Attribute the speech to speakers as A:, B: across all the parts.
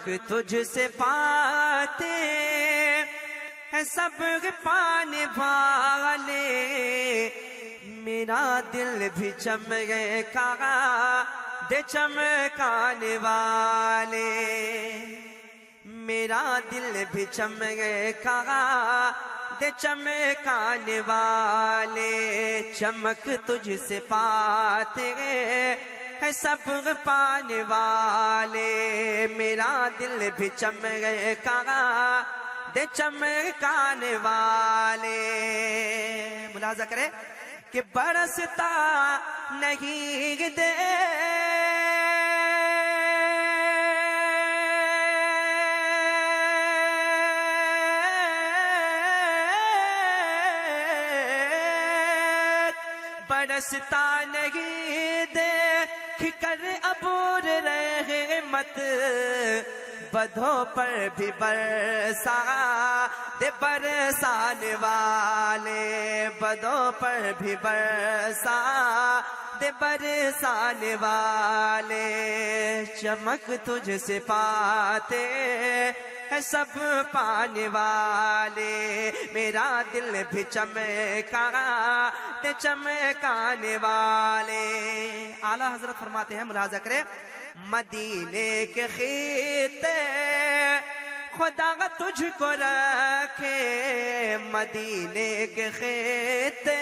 A: چمک تجھ سے پاتے ہیں سب پانے والے، میرا دل بھی چمکا دے چمکانے والے، میرا دل بھی چمکا دے چمکانے والے، چمک تجھ سے پاتے ہیں سب پانے والے، میرا دل بھی چمکا دے چمکانے والے۔ ملاحظہ کرے کہ برستا نہیں دے برستا نہیں دیکھ کر عبور رحمت، بدھوں پر بھی برسا دے برسانے والے، بدھوں پر بھی برسا دے برسانے والے، چمک تجھ سے پاتے ہے سب پانے والے، میرا دل بھی چمکا تے چمکانے والے۔ اعلیٰ حضرت فرماتے ہیں، ملاحظہ کرے، مدینے کے خطے خدا تجھ کو رکھے، مدینے کے خطے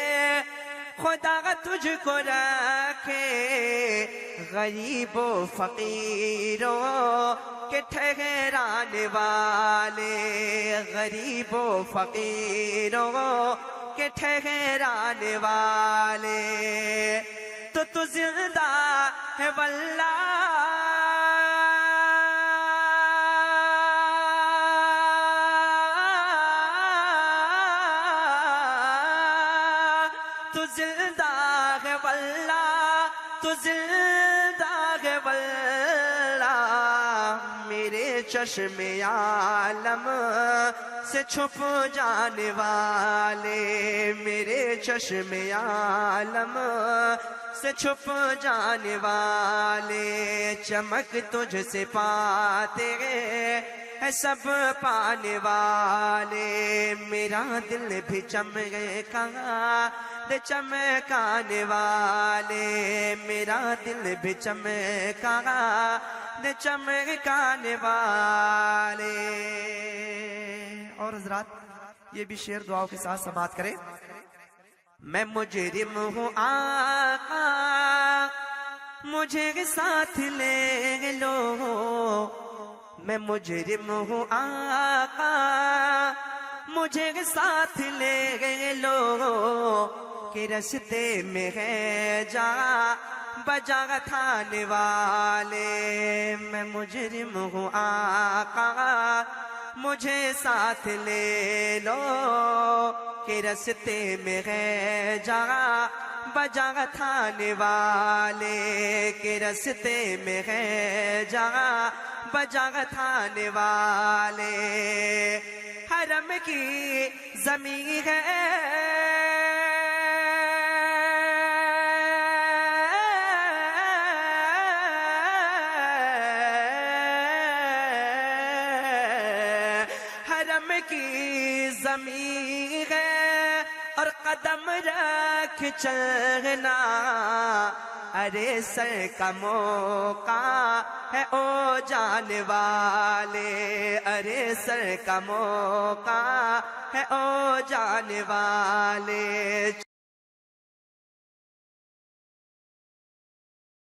A: خدا تجھ کو رکھے، غریب و فقیروں کے ٹھہرانے والے، غریب و فقیروں کے ٹھہرانے والے، تو زندہ ہے واللہ، تو زندہ ہے واللہ، تو زندہ ہے واللہ، میرے چشم عالم سے چھپ جانے والے، میرے چشم عالم سے چھپ جانے والے، چمک تجھ سے پاتے ہے سب پانے والے، میرا دل بھی چمکا دے چمکانے والے، میرا دل بھی چمکا دے چمکانے والے۔ اور حضرات یہ بھی شعر دعاؤں کے ساتھ سماعت کریں۔ میں مجرم ہوں آقا مجھے ساتھ لے لو، میں مجرم ہوں آقا مجھے ساتھ لے لو، کہ رستے میں ہے جا بجا تھانے والے، میں مجرم ہوں آقا مجھے ساتھ لے لو، کہ رستے میں ہے جا بجا تھانے والے، کہ رستے میں ہے جا بجا تھانے والے، حرم کی زمین ہے حرم کی زمین ہے، اور قدم رکھ چلنا، ارے سر کا موقع ہے او جانے والے، ارے سر کا موقع ہے او جانے والے۔